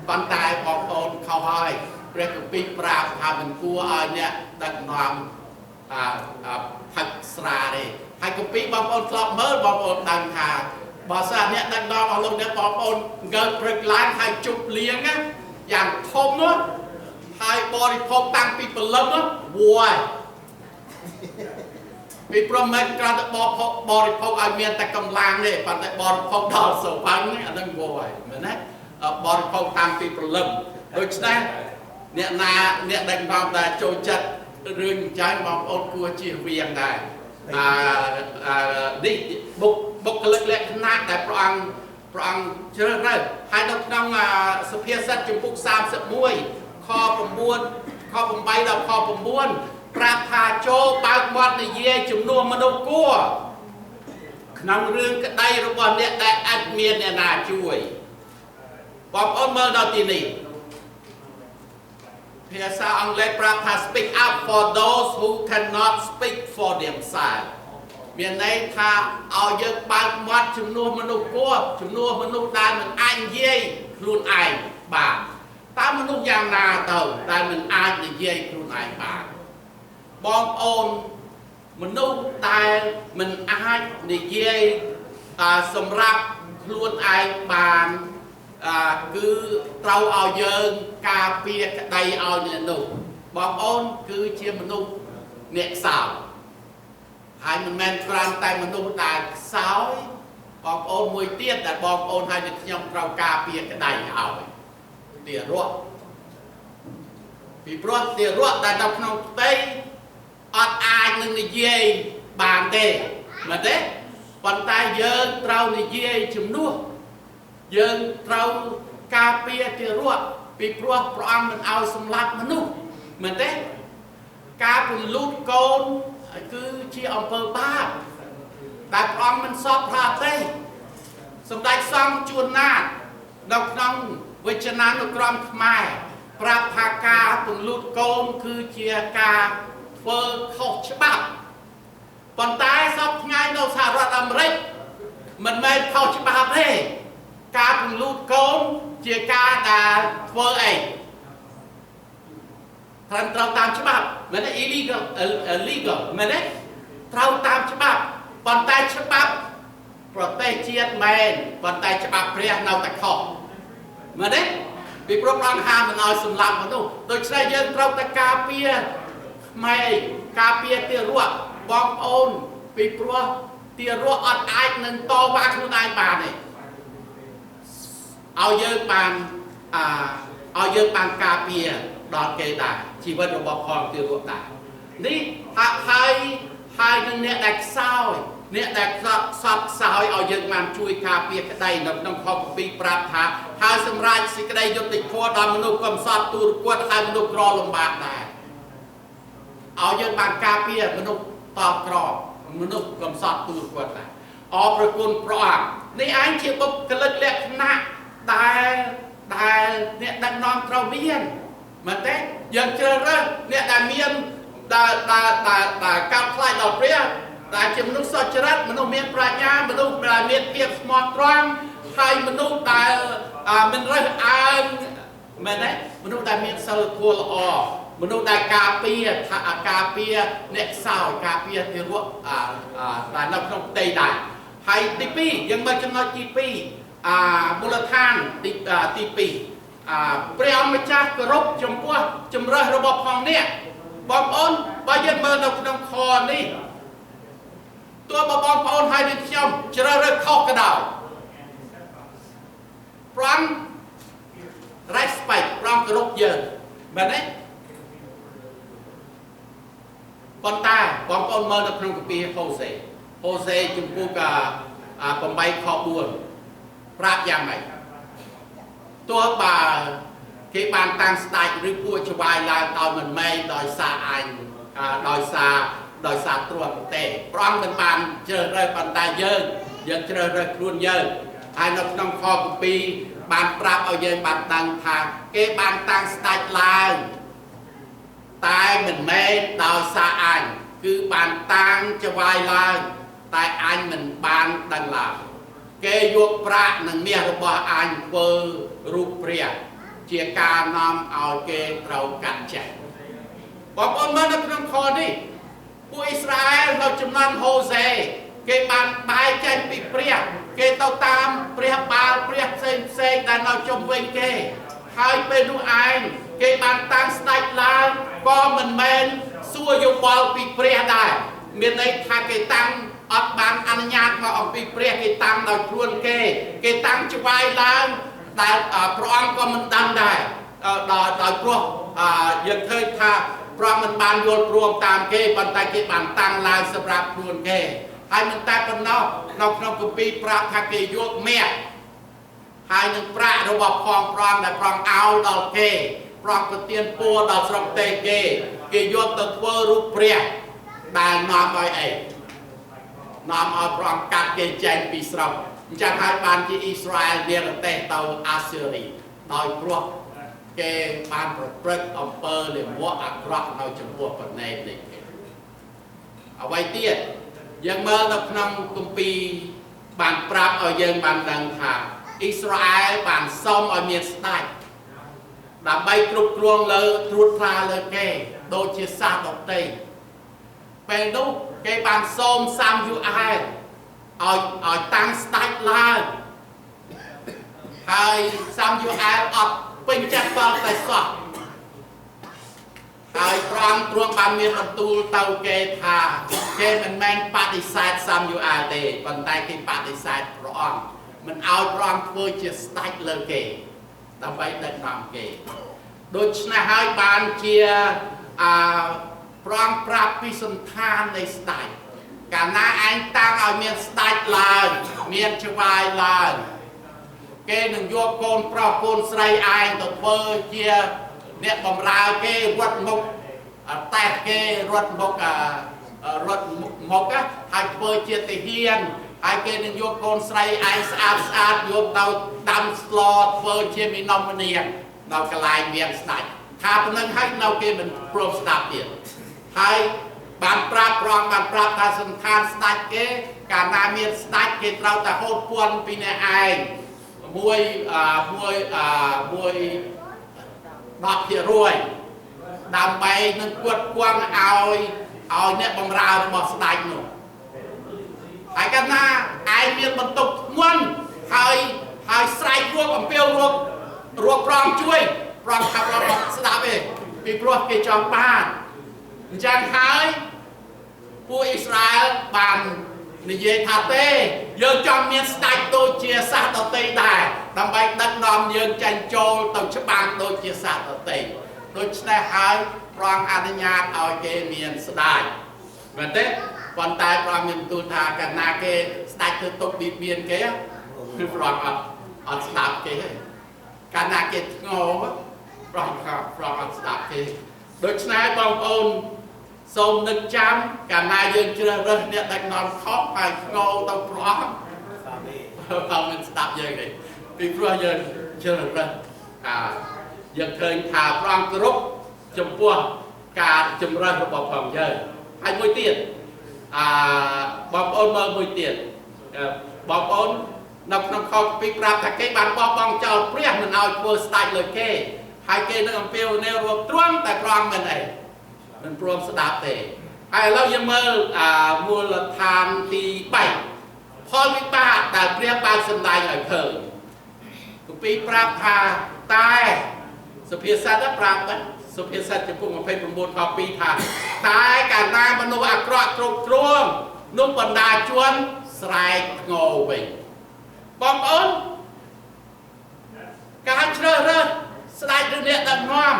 ប៉ុន្តែបងប្អូនខុសហើយព្រះគម្ពីរប្រាប់ថាមិនគួរឲ្យអ្នកដឹកនាំផឹកស្រាទេហើយគម្ពីរបងប្អូនធ្លាប់មើលបងប្អូនដឹងថាបើសិនអ្នកដឹកនាំអស់លោកអ្នកបងប្អូនងើបព្រឹកឡើងហើយជប់លៀងណាយ៉ាងធំនោះហើយបរិភោគតាំងពីព្រលឹមនោះវ៉ាយពីព្រមមិនគ្រាន់តែបរិភោគឲ្យមានតែកម្លាំងទេប៉ុន្តែបរិភោគដល់សវណ្ណអានឹងវ៉ាយមែនទេបរិភោគតាំងពីព្រលឹមដូច្នេះអ្នកដឹកនាំដែលចូលចិត្តរឿងអញ្ចឹងបងប្អូនគួរជៀសវាងដែរនេះបុគ្គលិកលក្ខណៈដែលព្រះអង្គជ្រើសរើសហើយនៅក្នុងសុភាសិតជំពូក31ខ9ខ8ដល់ខ9ប្រាប់ថាចូលបើកមាត់និយាយជំនួសមនុស្សគួរក្នុងរឿងក្តីរបស់អ្នកដែលអត់មានអ្នកណាជួយបងប្អូនមើលដល់ទីនេះភាសាអង់គ្លេសប្រាប់ថា speak up for those who cannot speak for themselves មានន័យថាឲ្យយើងបើកមាត់ជំនួសមនុស្សគួរជំនួសមនុស្សដែលមិនអាចនិយាយខ្លួនឯងបានតើមនុស្សយ៉ាងណាទៅដែលមិនអាចនិយាយខ្លួនឯងបានបងប្អូនមនុស្សដែលមិនអាចនិយាយសម្រាប់ខ្លួនឯងបានគឺត្រូវឲ្យយើងការពារក្តីឲ្យអ្នកនោះបងប្អូនគឺជាមនុស្សអ្នកខ្សោយហើយមិនមែនគ្រាន់តែមនុស្សដែលខ្សោយបងប្អូនមួយទៀតដែលបងប្អូនហើយខ្ញុំត្រូវការពារក្តីឲ្យទារកពីព្រោះទារកដែលនៅក្នុងផ្ទៃអត់អាចនឹងនិយាយបានទេមែនទេប៉ុន្តែយើងត្រូវនិយាយជំនួសយើងត្រូវការពារទារកពីព្រោះព្រះអង្គមិនឲ្យសម្លាប់មនុស្សមែនទេការពន្លូតកូនគឺជាអំពើបាបតែព្រះអង្គមិនសពថាទេសម្ដេចសង្ឃជួនណាតនៅក្នុងវចនានុក្រមខ្មែរប្រាប់ថាការពន្លូតកូនគឺជាការធ្វើខុសច្បាប់ប៉ុន្តែសពថ្ងៃនៅសហរដ្ឋអាមេរិកមិនមែនខុសច្បាប់ទេការពន្លូតកូនជាការដែលធ្វើអីត្រូវតាមច្បាប់មិនទេ illegal មែនទេត្រូវតាមច្បាប់ប៉ុន្តែច្បាប់ប្រទេសជាតិមែនប៉ុន្តែច្បាប់ព្រះនៅតែខុសមែនទេពីព្រោះព្រះអង្គហាមមិនឲ្យសម្លាប់មនុស្សដូច្នេះយើងត្រូវតែការពារខ្មែរការពារទារកបងប្អូនពីព្រោះទារកអត់អាចនឹងតវ៉ាខ្លួនឯងបានទេឲ្យយើងបានការពារដល់គេដែរជីវិតរបស់ផងទារកដែរនេះហើយនឹងអ្នកដែលខ្សោយអ្នកដែលសត់ខ្សោយឲ្យយើងបានជួយការពារក្តីនៅក្នុងខគម្ពីរប្រាប់ថាហើយសម្រាប់សេចក្តីយុត្តិធម៌ដល់មនុស្សកំសត់ទូរគតហើយមនុស្សក្រលំបាកដែរឲ្យយើងបានការពារមនុស្សតបក្រមនុស្សកំសត់ទូរគតដែរអរព្រគុណព្រះអង្គនេះឯងជាបុគ្គលិកលក្ខណៈដែលអ្នកដឹកនាំត្រូវមានមែនទេយើងជ្រើសរើសអ្នកដែលមានដែលកាត់ខ្លាចដល់ព្រះដែលជាមនុស្សសុចរិតមនុស្សមានប្រាជ្ញាមនុស្សដែលមានភាពស្មោះត្រង់ហើយមនុស្សដែលមិនរើសអើងមែនទេមនុស្សដែលមានសិលធម៌ល្អមនុស្សដែលការពារអ្នកខ្សោយការពារទារកដែលនៅក្នុងផ្ទៃដែរហើយទី2យើងមើលចំណុចទី2មូលដ្ឋានទី2ព្រះអង្គម្ចាស់គោរពចំពោះជំរើសរបស់ផងនេះបងប្អូនបើយើងមើលនៅក្នុងខនេះទោះបងប្អូនហើយនឹងខ្ញុំជ្រើសរើសខុសក៏ដោយព្រះអង្គ respect ព្រះអង្គគោរពយើងមែនទេប៉ុន្តែបងប្អូនមើលនៅក្នុងគម្ពីរហូសេ ហូសេចំពោះកា8ខ4ប្រាប់យ៉ាងម៉េចទោះបើគេបានតាំងស្ដេចឬពួកច្បាយឡើងដោយមិនមែនដោយសារអញដោយសារទ្រព្យទេព្រះអង្គមិនបានជ្រើសរើសប៉ុន្តែយើងជ្រើសរើសខ្លួនយើងហើយនៅក្នុងខ7បានប្រាប់ឲ្យយើងបានដឹងថាគេបានតាំងស្ដេចឡើងតែមិនមែនដោយសារអញគឺបានតាំងច្បាយឡើងតែអញមិនបានដឹងឡើយគេយកប្រាក់និងមាសរបស់អញធ្វើរូបព្រះជាការនាំឲ្យគេត្រូវកាត់ចែកបងប្អូនមើលនៅក្នុងខនេះពួកអ៊ីស្រាអែលនៅចំនួនហូសេគេបានបែកចេញពីព្រះគេទៅតាមព្រះបាលព្រះផ្សេងដែលនៅជុំវិញគេហើយពេលនោះឯងគេបានតាំងស្ដេចឡើងក៏មិនមែនសួរយោបល់ពីព្រះដែរមានន័យថាគេតាំងអត់បានអនុញ្ញាតមកអំពីព្រះគេតាំងដោយខ្លួនគេតាំងច្បាយឡើងដែលព្រះអង្គក៏មិនដឹងដែរដោយព្រោះយើងឃើញថាព្រះមិនបានយល់ព្រមតាមគេប៉ុន្តែគេបានតាំងឡើងសម្រាប់ខ្លួនគេហើយមិនតែប៉ុណ្ណោះនៅក្នុងគម្ពីរប្រាប់ថាគេយកមាសហើយនឹងប្រាក់របស់ផងប្រងដែលប្រងឲ្យដល់គេប្រងប្រទានពរដល់ស្រុកទេគេយកទៅធ្វើរូបព្រះដែលនាំឲ្យអីនាំឲ្យប្រងកាត់គេចេញពីស្រុកអញ្ចឹងហើយបានជាអ៊ីស្រាអែលនិរទេសទៅអាស៊ើរីដោយព្រោះគេបានប្រព្រឹត្តអំពើលាមកអាក្រក់នៅចំពោះប្រណេតនេះអ្វីទៀតយើងមើលនៅក្នុងគម្ពីរបានប្រាប់ឲ្យយើងបានដឹងថាអ៊ីស្រាអែលបានសុំឲ្យមានស្ដេចដើម្បីគ្រប់គ្រងលើត្រួតត្រាលើគេដូចជាសាសដទៃពេលនោះគេបានសូមសាមយូអែលឲ្យតាំងស្ដេចឡើងហើយសាមយូអែលអត់ពេញចិត្តតតែសោះហើយព្រះអង្គទ្រង់បានមានបន្ទូលទៅគេថាគេមិនមែនបដិសេធសាមយូអែលទេប៉ុន្តែគេបដិសេធព្រះអង្គមិនឲ្យព្រះអង្គធ្វើជាស្ដេចលើគេដើម្បីដឹកនាំគេដូច្នេះហើយបានជាព្រះអង្គប្រាប់ពីសន្តាននៃស្ដេចកាលណាឯងតាំងឲ្យមានស្ដេចឡើងមានច្បាយឡើងគេនឹងយកកូនប្រុសកូនស្រីឯងទៅធ្វើជាអ្នកបម្រើគេរត់មុខតែគេរត់មុខហើយធ្វើជាទាហានហើយគេនឹងយកកូនស្រីឯងស្អាតយកទៅដាំស្លធ្វើជាមីនំមនាងនៅកន្លែងមានស្ដេចថាប៉ុណ្្នឹងហើយនៅគេមិនព្រមស្ដាប់ទៀតហើយបានប្រាប់ព្រះអង្គបានប្រាប់ថាសន្តានស្ដេចគេកាលណាមានស្ដេចគេត្រូវតែហូតពន្ធពីអ្នកឯងមួយ10% ដើម្បីនឹងគត់គង់ឲ្យអ្នកបម្រើរបស់ស្ដេចនោះហើយកាលណាឯងមានបន្ទុកធ្ងន់ហើយស្រែករួបអំពាវរួបប្រងជួយប្រងថាប្រងស្ដាប់ទេពីព្រោះគេចង់បានអញ្ចឹងហើយពួកអ៊ីស្រាអែលបាននិយាយថាទេយើងចង់មានស្ដេចដូចជាសាសដទៃដែរដើម្បីដឹកនាំយើងចេញចូលទៅច្បាំងដូចជាសាសដទៃដូច្នេះហើយព្រះអង្គអនុញ្ញាតឲ្យគេមានស្ដេចមែនទេប៉ុន្តែព្រះអង្គមានបន្ទូលថាកាលណាគេស្ដេចធ្វើទុកបៀតបៀនគេគឺព្រះអង្គអត់ស្ដាប់គេទេកាលណាគេធ្ងោព្រះអង្គអត់ស្ដាប់គេដូច្នេះបងប្អូនសូមនឹកចាំកាលណាយើងជ្រើសរើសអ្នកដឹកនាំខុសហើយធ្ងោទៅព្រះអង្គមិនស្ដាប់យើងទេពីព្រោះយើងជ្រើសរើសយើងឃើញថាព្រះអង្គគោរពចំពោះការជំរើសរបស់ផងយើងហើយមួយទៀតបងប្អូនមើលមួយទៀតបងប្អូននៅក្នុងខពីប្រាប់ថាគេបានបោះបង់ចោលព្រះមិនឲ្យធ្វើស្ដេចលើគេហើយគេនឹងអំពាវនាវរួមទ្រាំតែព្រះអង្គមិនព្រមស្ដាប់ទេហើយឥឡូវយើងមើលមូលដ្ឋានទី3ផលវិបាកដែលព្រះបានសម្ដែងឲ្យឃើញគម្ពីរប្រាប់ថាតែសុភាសិតប្រាប់សុភាសិតចំពោះ29ខ2ថាតែកាលណាមនុស្សអាក្រក់គ្រប់គ្រងនោះបណ្ដាជនស្រែកធ្ងោវិញបងប្អូនការជ្រើសរើសស្ដេចឬអ្នកដឹកនាំ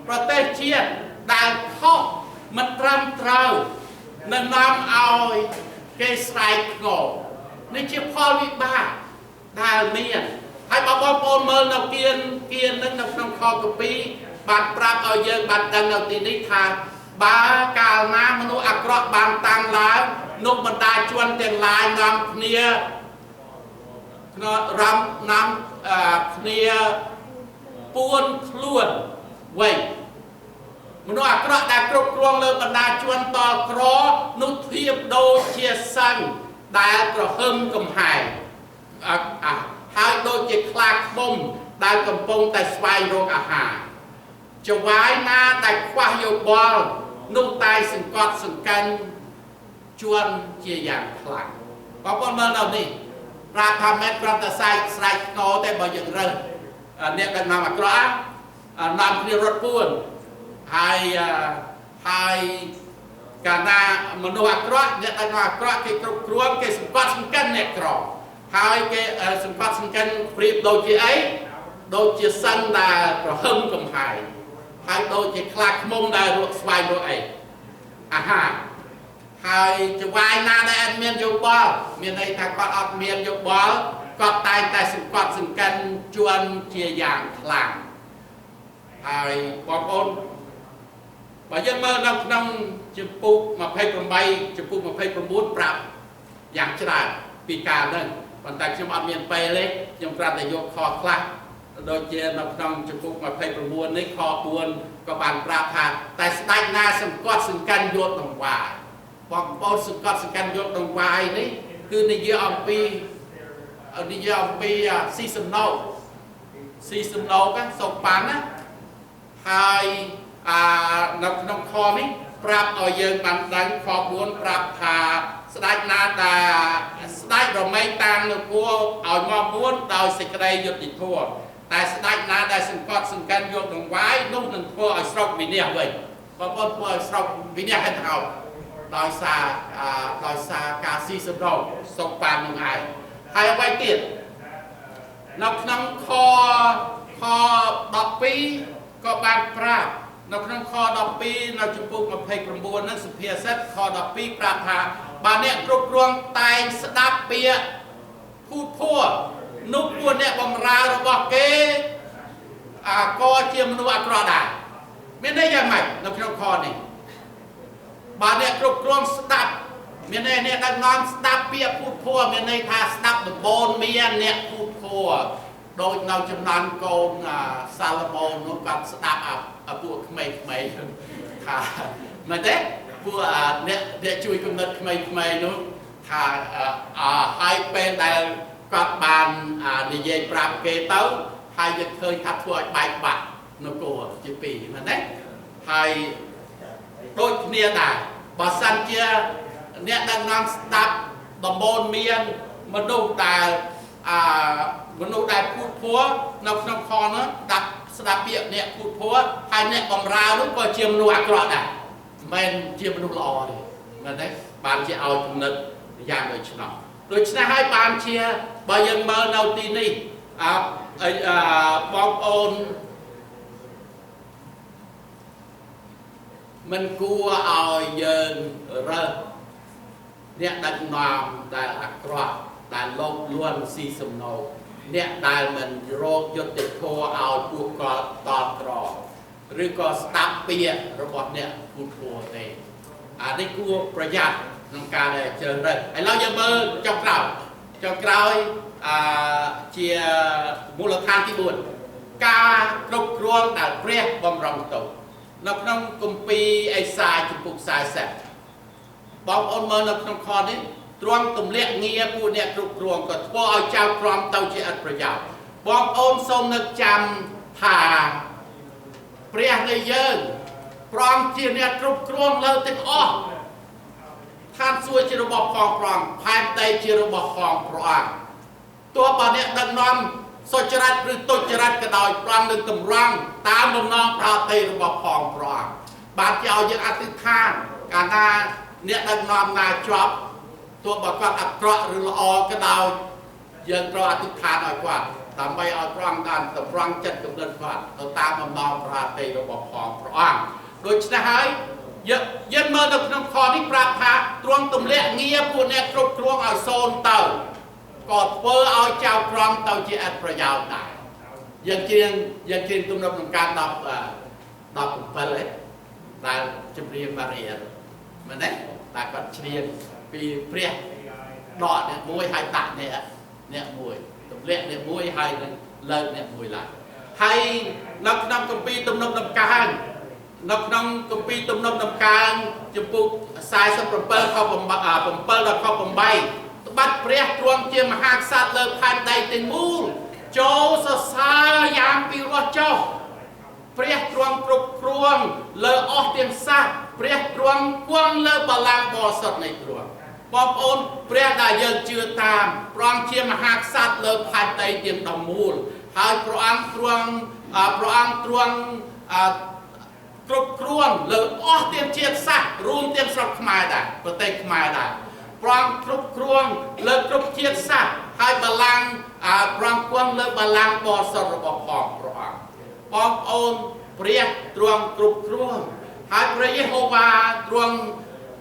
ប្រទេសជាតិដែលខុសមិនត្រឹមត្រូវនឹងនាំឲ្យ គេស្រែកងនេះជាផលវិបាកដែលមានហើយបងប្អូនមើលនៅគៀននឹងនៅក្នុងខកពីបានប្រាប់ឲ្យយើងបានដឹងនៅទីនេះថាបើកាលណាមនុស្សអាក្រក់បានតាំងឡើងនោះបណ្ដាជនទាំងឡាយនាំគ្នារំនាំគ្នាពួនខ្លួនវិញមនុស្សអាក្រក់ដែលគ្រប់គ្រងលើបណ្ដាជនតក្រនោះធៀបដូចជាសិង្ហដែលក្រហឹមកំហែងហើយដូចជាខ្លាឃ្មុំដែលកំពុងតែស្វែងរកអាហារចង្វាយណាដែលខ្វះយោបល់នោះតែសង្កត់សង្កិនជួនជាយ៉ាងខ្លាំងបងប្អូនមើលនៅនេះប្រាប់ថាមិនគ្រាន់តែស្រែកស្គរទេបើយើងរើសអ្នកដឹកនាំអាក្រក់នាំគ្នារត់ពួនហើយកាលណាមនុស្សអាក្រក់អ្នកដឹកនាំអាក្រក់គេគ្រប់គ្រងគេសង្កត់សង្កិនអ្នកក្រហើយគេសង្កត់សង្កិនប្រៀបដូចជាអីដូចជាសិនដែលប្រហឹមកំហែងហើយដូចជាខ្លាឃ្មុំដែលរកស្វែងរកអីអាហារហើយចង្វាយណាដែលអត់មានយោបល់មានន័យថាគាត់អត់មានយោបល់គាត់តែងតែសង្កត់សង្កិនជួនជាយ៉ាងខ្លាំងហើយបងប្អូនបើយើងមើលនៅក្នុងជំពូក28ជំពូក29ប្រាប់យ៉ាងច្រើនពីការហ្នឹងប៉ុន្តែខ្ញុំអត់មានពេលទេខ្ញុំគ្រាន់តែយកខខ្លះដូចជានៅក្នុងជំពូក29នេះខ4ក៏បានប្រាប់ថាតែស្ដេចណាសង្កត់សង្កិនយកដង្វាយបងប្អូនសង្កត់សង្កិនយកដង្វាយនេះគឺនិយាយអំពីស៊ីសំណោសុកប៉ាន់ណាហើយនៅក្នុងខនេះប្រាប់ឲ្យយើងបានដឹងខ4ប្រាប់ថាស្ដេចណាដែលស្ដេចរមែងតាមនគរឲ្យមកមួនដោយសេចក្តីយុត្តិធម៌តែស្ដេចណាដែលសង្កត់សង្កិនយកដង្វាយនោះនឹងធ្វើឲ្យស្រុកវិនាសវិញបងប្អូនធ្វើឲ្យស្រុកវិនាសហេតុហើយដោយសារការស៊ីសំណូកសុកប៉ាន់នឹងឯងហើយអ្វីទៀតនៅក្នុងខ12ក៏បានប្រាប់នៅក្នុងខ12នៅជំពូក29ហ្នឹងសុភាសិតខ12ប្រាប់ថាបើអ្នកគ្រប់គ្រងតែងស្ដាប់ពាក្យភូតភ័រនោះពួកអ្នកបម្រើរបស់គេក៏ជាមនុស្សអាក្រក់ដែរមានន័យយ៉ាងម៉េចនៅក្នុងខនេះបើអ្នកគ្រប់គ្រងស្ដាប់មានន័យអ្នកដឹកនាំស្ដាប់ពាក្យភូតភ័រមានន័យថាស្ដាប់ដំបូន្មានអ្នកភូតភ័រដូចនៅចំណោមកូនសាឡូមោននោះគាត់ស្ដាប់ពួកក្មេងៗថាមែនទេពួកអ្នកជួយគំនិតក្មេងៗនោះថាហើយពេលដែលគាត់បាននិយាយប្រាប់គេទៅហើយយើងឃើញថាធ្វើឲ្យបែកបាក់នគរជាពីរមែនទេហើយដូចគ្នាដែរបើសិនជាអ្នកដឹកនាំស្ដាប់ដំបូន្មានមនុស្សដែលភូតភ័រនៅក្នុងខនោះស្ដាប់ពាក្យអ្នកភូតភ័រហើយអ្នកបម្រើនោះក៏ជាមនុស្សអាក្រក់ដែរមិនជាមនុស្សល្អទេមែនទេបានជាឲ្យគំនិតយ៉ាងដូចនេះដូច្នេះហើយបានជាបើយើងមើលនៅទីនេះបងប្អូនមិនគួរឲ្យយើងរើសអ្នកដឹកនាំដែលអាក្រក់ដែលលោភលន់ស៊ីសំណូកអ្នកដែលមិនរកយុត្តិធម៌ឲ្យពួកគាត់តបក្រឬក៏ស្ដាប់ពាក្យរបស់អ្នកភូតភ័រទេនេះគួរប្រយ័ត្នក្នុងការដែលជ្រើសរើសឥឡូវយើងមើលចុងក្រោយជាមូលដ្ឋានទី4ការគ្រប់គ្រងដែលព្រះបំរុងទុកនៅក្នុងគម្ពីរអេសាយជំពូក40បងប្អូនមើលនៅក្នុងខនេះទ្រាំទម្លាក់ងារពួកអ្នកគ្រប់គ្រងក៏ធ្វើឲ្យចៅក្រមទៅជាឥតប្រយោជន៍បងប្អូនសូមនឹកចាំថាព្រះនៃយើងព្រមជាអ្នកគ្រប់គ្រងលើទាំងអស់ឋានសួគ៌ជារបស់ផងព្រះអង្គផែនដីជារបស់ផងព្រះអង្គទោះបើអ្នកដឹកនាំសុចរិតឬទុច្ចរិតក៏ដោយព្រះអង្គនឹងតម្រង់តាមបំណងប្រាថ្នារបស់ផងព្រះអង្គបាទជាឲ្យយើងអធិដ្ឋានកាលណាអ្នកដឹកនាំណាជាប់ទោះបើគាត់អាក្រក់ឬល្អក៏ដោយយើងត្រូវអធិដ្ឋានឲ្យគាត់ដើម្បីឲ្យព្រះអង្គបានតម្រង់ចិត្តគំនិតគាត់ទៅតាមបំណងប្រាថ្នារបស់ផងព្រះអង្គដូច្នេះហើយយើងមើលនៅក្នុងខនេះប្រាប់ថាទ្រាំទម្លាក់ងារពួក 4អ្នកគ្រប់គ្រងឲ្យសូនទៅក៏ធ្វើឲ្យចៅក្រមទៅជាអត្ថប្រយោជន៍ដែរយើងជាងទំនុកក្នុងការ17ឯដែលជំរាបបារីមែនទេតែគាត់ជ្រៀងពីព្រះដកអ្នកមួយហើយដាក់អ្នកមួយទម្លាក់អ្នកមួយហើយនឹងលើកអ្នកមួយឡើងហើយនៅក្នុងគម្ពីរទំនុកដំកើងនៅក្នុងគម្ពីរទំនុកដំកើងចំពុក47ខ7ដល់ខ8ត្បិតព្រះទ្រង់ជាមហាក្សត្រលើផែនដីទាំងមូលចូលសរសើរយ៉ាងពីរោះចុះព្រះទ្រង់គ្រប់គ្រងលើអស់ទាំងសត្វព្រះទ្រង់គង់លើបល្ល័ង្កបរិសុទ្ធនៃទ្រង់បងប្អូនព្រះដែលយើងជឿតាមព្រះអង្គជាមហាក្សត្រលើផែនដីទាំងដំមូលហើយព្រះអង្គទ្រង់គ្រប់គ្រងលើអស់ទាំងជាតិសាសន៍រួមទាំងស្រុកខ្មែរដែរប្រទេសខ្មែរដែរព្រះអង្គគ្រប់គ្រងលើគ្រប់ជាតិសាសន៍ហើយបល្ល័ង្កព្រះអង្គគង់លើបល្ល័ង្កបរិសុទ្ធរបស់ផងព្រះអង្គបងប្អូនព្រះទ្រង់គ្រប់គ្រងហើយព្រះយេហូវ៉ាទ្រង់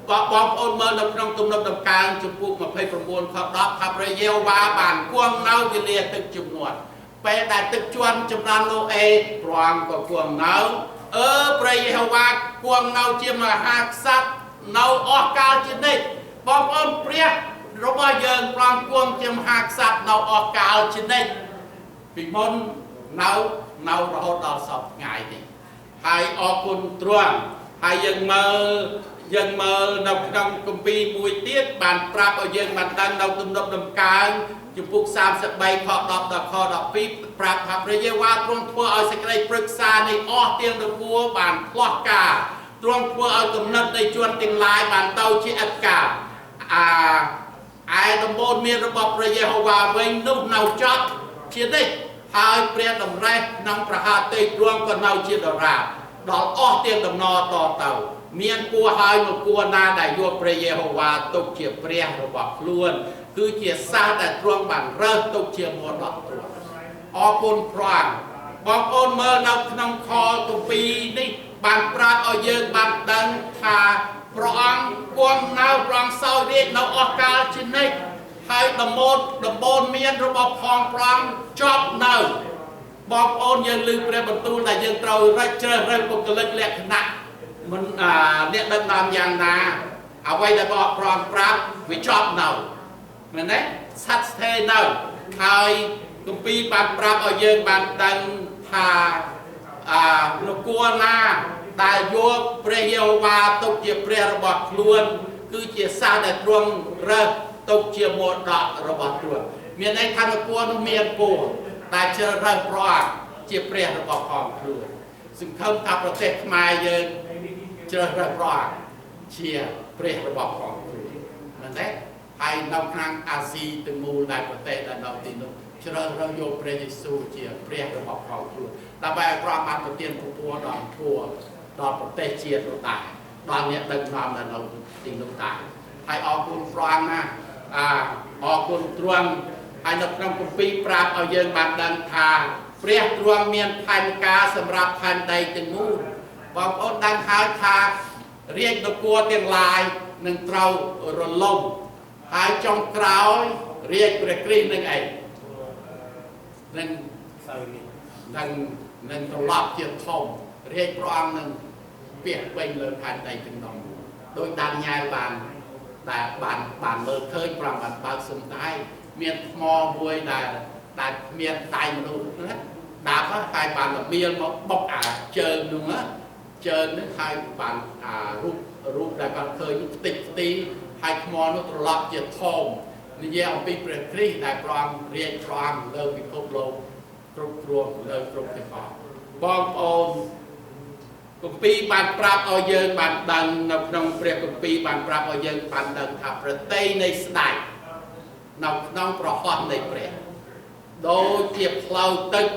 បងប្អូនមើលនៅក្នុងទំនុកដំកើងចំពុក29ខ10ថាព្រះយេហូវ៉ាបានគង់នៅវេលាទឹកជំនន់ពេលដែលទឹកជន់ចំនួនណូអេព្រះអង្គក៏គង់នៅព្រះយេហូវ៉ាគង់នៅជាមហាក្សត្រនៅអស់កាលជានិច្ចបងប្អូនព្រះរបស់យើងព្រះអង្គគង់ជាមហាក្សត្រនៅអស់កាលជានិច្ចពីមុននៅរហូតដល់សពថ្ងៃនេះហើយអរគុណទ្រង់ហើយយើងមើលនៅក្នុងគម្ពីរមួយទៀតបានប្រាប់ឲ្យយើងបានដឹងនៅទំនុកដំកើងចំពុក33ខ10ដល់ខ12ប្រាប់ថាព្រះយេហូវ៉ាទ្រង់ធ្វើឲ្យសេចក្តីប្រឹក្សានៃអស់ទាំងនគរបានផ្លោះការទ្រង់ធ្វើឲ្យគំនិតនៃជនទាំងឡាយបានទៅជាឥតការឯដំបូន្មានរបស់ព្រះយេហូវ៉ាវិញនោះនៅចប់ជានិច្ចហើយព្រះតម្រេះក្នុងប្រហាតីទ្រង់ក៏នៅជាដរាបដល់អស់ទាំងដំណរតទៅមានគួរហើយនគរណាដែលយកព្រះយេហូវ៉ាទុកជាព្រះរបស់ខ្លួនគឺជាសាសដែលទ្រង់បានរើសទុកជាមរតកទ្រង់អរគុណព្រះបងប្អូនមើលនៅក្នុងខគម្ពីរនេះបានប្រាប់ឲ្យយើងបានដឹងថាព្រះអង្គគង់នៅព្រះអង្គសោយរាជ្យនៅអស់កាលជានិច្ចហើយដំបូន្មានរបស់ផងព្រះអង្គចប់នៅបងប្អូនយើងឮព្រះបន្ទូលដែលយើងត្រូវរជ្ជរើសរើសបុគ្គលិកលក្ខណៈមិនអ្នកដឹកនាំយ៉ាងណាអ្វីដែលព្រះអង្គប្រាប់វាចប់នៅមែនទេស្ថិតស្ថេរនៅហើយគម្ពីរបានប្រាប់ឲ្យយើងបានដឹងថានគរណាដែលយកព្រះយេហូវ៉ាទុកជាព្រះរបស់ខ្លួនគឺជាសាសដែលទ្រង់រើសទុកជាមរតករបស់ទ្រង់មានន័យថានគរនោះមានពូដែលជ្រើសរើសព្រះជាព្រះរបស់ផងខ្លួនសង្ឃឹមថាប្រទេសខ្មែរយើងជ្រើសរើសព្រះជាព្រះរបស់ផងខ្លួនមែនទេហើយនៅខាងអាស៊ីទាំងមូលដែលប្រទេសដែលនៅទីនោះជ្រើសរើសយកព្រះយេស៊ូវជាព្រះរបស់ផងខ្លួនដើម្បីឲ្យព្រះបានប្រទានពរដល់ប្រទេសជាតិនោះដែរដល់អ្នកដឹកនាំដែលនៅទីនោះដែរហើយអរគុណព្រះណាអរគុណទ្រង់ហើយនៅក្នុងគម្ពីរប្រាប់ឲ្យយើងបានដឹងថាព្រះទ្រង់មានផែនការសម្រាប់ផែនដីទាំងមូលបងប្អូនដឹងហើយថារាជនគរទាំងឡាយនឹងត្រូវរលំហើយចុងក្រោយរាជព្រះគ្រីស្ទនឹងអីនឹងត្រឡប់ជាធំរាជព្រះអង្គនឹងពាក់ពេញលើផែនដីទាំងនោះដោយដានញ៉ែលបានមើលឃើញព្រះបានបើកសំដែងមានថ្មមួយដែលមានដៃមនុស្សណាដាប់ហើយបានលមៀលមកបុកជើងនោះជើងនេះហើយបានរូបដែលគាត់ឃើញផ្តិចផ្ទីហើយថ្មនោះត្រឡប់ជាធំនិយាយអំពីព្រះគ្រីស្ទដែលព្រះអង្គរាជព្រះអង្គលើពិភពលោកគ្រប់គ្រងលើគ្រប់ទាំងអស់បងប្អូនគម្ពីរបានប្រាប់ឲ្យយើងបានដឹងនៅក្នុងព្រះគម្ពីរបានប្រាប់ឲ្យយើងបានដឹងថាប្រតិនៃស្ដេចនៅក្នុងប្រហោះនៃព្រះដូចជាផ្លូវទឹក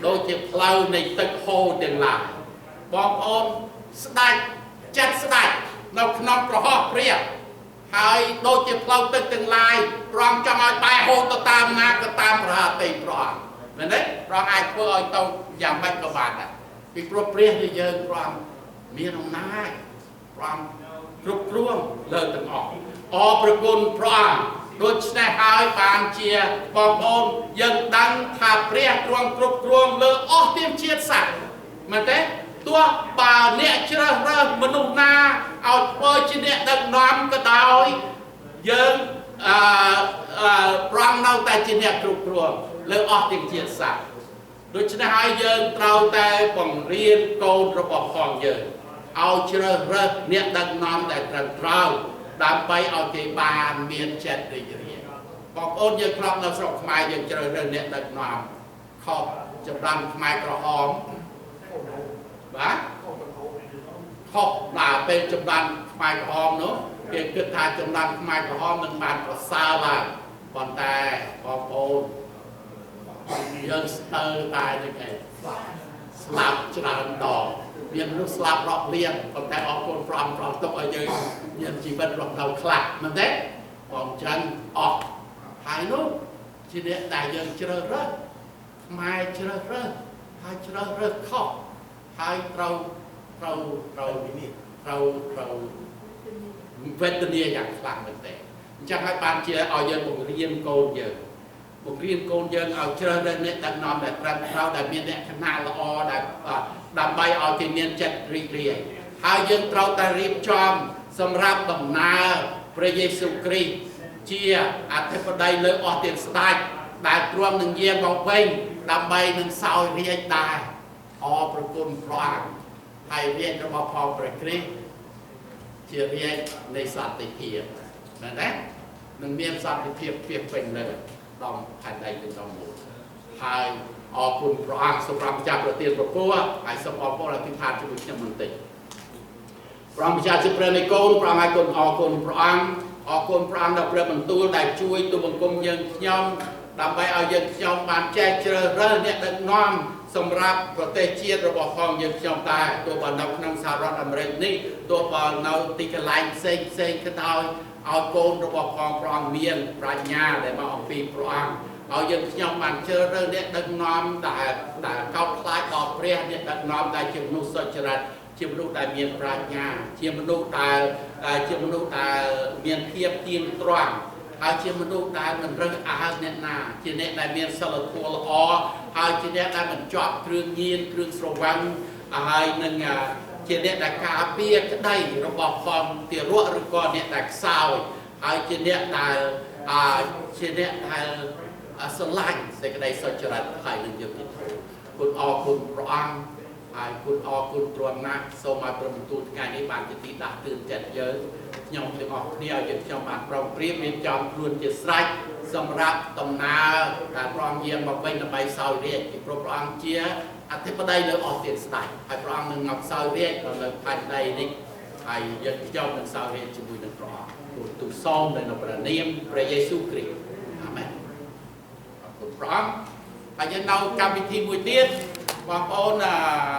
ដូចជាផ្លូវនៃទឹកហូរទាំងឡាយបងប្អូនស្ដេចចិត្តស្ដេចនៅក្នុងប្រហោះព្រះហើយដូចជាផ្លូវទឹកទាំងឡាយព្រះអង្គចង់ឲ្យបែរហូរទៅតាមណាក៏តាមប្រហាតីព្រះអង្គមែនទេព្រះអង្គអាចធ្វើឲ្យទៅយ៉ាងម៉េចក៏បានដែរពីព្រោះព្រះនៃយើងព្រះអង្គមានអំណាចព្រះអង្គគ្រប់គ្រងលើទាំងអស់ប អរព្រគុណព្រះអង្គដូច្នេះហើយបានជាបងប្អូនយើងដឹងថាព្រះទ្រង់គ្រប់គ្រងលើអស់ទាំងជាតិសាសន៍មែនទេទោះបើអ្នកជ្រើសរើសមនុស្សណាឲ្យធ្វើជាអ្នកដឹកនាំក៏ដោយយើងប្រងនៅតែជាអ្នកគ្រប់គ្រងលើអស់ទាំងជាតិសាសន៍ដូច្នេះហើយយើងត្រូវតែបង្រៀនកូនរបស់ផងយើងឲ្យជ្រើសរើសអ្នកដឹកនាំដែលត្រឹមត្រូវដើម្បីឲ្យគេបានមានចិត្តរីករាយបងប្អូនយើងធ្លាប់នៅស្រុកខ្មែរយើងជ្រើសរើសអ្នកដឹកនាំខុសចម្រាំខ្មែរក្រហមបាទខុសដល់ពេលចម្រាំខ្មែរក្រហមនោះគេគិតថាចម្រាំខ្មែរក្រហមនឹងបានប្រសើរឡើងប៉ុន្តែបងប្អូនយើងស្ទើរតែនេះឯងស្លាប់ច្រើនដងមានមនុស្សស្លាប់រាប់លានប៉ុន្តែអរគុណព្រះអង្គប្រោសទុកឲ្យយើងមានជីវិតរស់នៅខ្លះមែនទេបងចឹងអស់ហើយនោះជាអ្នកដែលយើងជ្រើសរើសខ្មែរជ្រើសរើសហើយជ្រើសរើសខុសហើយត្រូវវេទនាយ៉ាងខ្លាំងមែនទេអញ្ចឹងហើយបានជាឲ្យយើងបង្រៀនកូនយើងឲ្យជ្រើសរើសអ្នកដឹកនាំដែលត្រឹមត្រូវដែលមានលក្ខណៈល្អដែលដើម្បីឲ្យគេមានចិត្តរីករាយហើយយើងត្រូវតែរៀបចំសម្រាប់ដំណើរព្រះយេស៊ូវគ្រីស្ទជាអធិបតីលើអស់ទាំងស្ដេចដែលទ្រាំនឹងយាងមកវិញដើម្បីនឹងសោយរាជដែរអរព្រគុណព្រះអង្គហើយរាជរបស់ផងព្រះគ្រីស្ទជារាជនៃសន្តិភាពមែនទេនឹងមានសន្តិភាពពីពេញលើដល់ផែនដីទាំងមូលហើយអរគុណព្រះអង្គសម្រាប់ម្ចាស់ប្រទានប្រពោះហើយសូមអរគុណអធិដ្ឋានជាមួយខ្ញុំបន្តិចព្រះម្ចាស់ជាព្រះនៃកូនព្រះអង្គឲ្យគុណអរគុណព្រះអង្គអរគុណព្រះអង្គដល់ព្រះបន្ទូលដែលជួយទូលបង្គំយើងខ្ញុំដើម្បីឲ្យយើងខ្ញុំបានចែកជ្រើសរើសអ្នកដឹកនាំសម្រាប់ប្រទេសជាតិរបស់ផងយើងខ្ញុំដែរទោះបើនៅក្នុងសហរដ្ឋអាមេរិកនេះទោះបើនៅទីកន្លែងផ្សេងក៏ដោយឲ្យកូនរបស់ផងព្រះអង្គមានប្រាជ្ញាដែលមកអំពីព្រះអង្គឲ្យយើងខ្ញុំបានជ្រើសរើសអ្នកដឹកនាំដែលកោតខ្លាចដល់ព្រះអ្នកដឹកនាំដែលជាមនុស្សសុចរិតជាមនុស្សដែលមានប្រាជ្ញាជាមនុស្សដែលមានភាពទៀងត្រង់ហើយជាមនុស្សដែលមិនរើសអើងអ្នកណាជាអ្នកដែលមានសិលធម៌ល្អហើយជាអ្នកដែលមិនជាប់គ្រឿងញៀនគ្រឿងស្រវឹងហើយនឹងជាអ្នកដែលការពារក្តីរបស់ផងទារកឬក៏អ្នកដែលខ្សោយហើយជាអ្នកដែលស្រឡាញ់សេចក្តីសុចរិតហើយនឹងយុត្តិធម៌គុណអរគុណព្រះអង្គហើយគុណអរគុណទ្រង់ណាស់សូមឲ្យព្រះបន្ទូលថ្ងៃនេះបានជាទីដាស់តឿនចិត្តយើងខ្ញុំទាំងអស់គ្នាឲ្យយើងខ្ញុំបានប្រឹងប្រៀបមានចំខ្លួនជាស្រេចសម្រាប់ដំណើរដែលព្រះអង្គយាងមកវិញដើម្បីសោយរាជពីព្រោះព្រះអង្គជាអធិបតីលើអស់ទាំងស្ដេចហើយព្រះអង្គនឹងមកសោយរាជនៅផែនដីនេះហើយយើងខ្ញុំនឹងសោយរាជជាមួយនឹងព្រះអង្គទូលសូមនៅព្រះនាមព្រះយេស៊ូវគ្រីស្ទអាមែនអរគុណព្រះអង្គហើយយើងនៅកម្មវិធីមួយទៀតបងប្អូន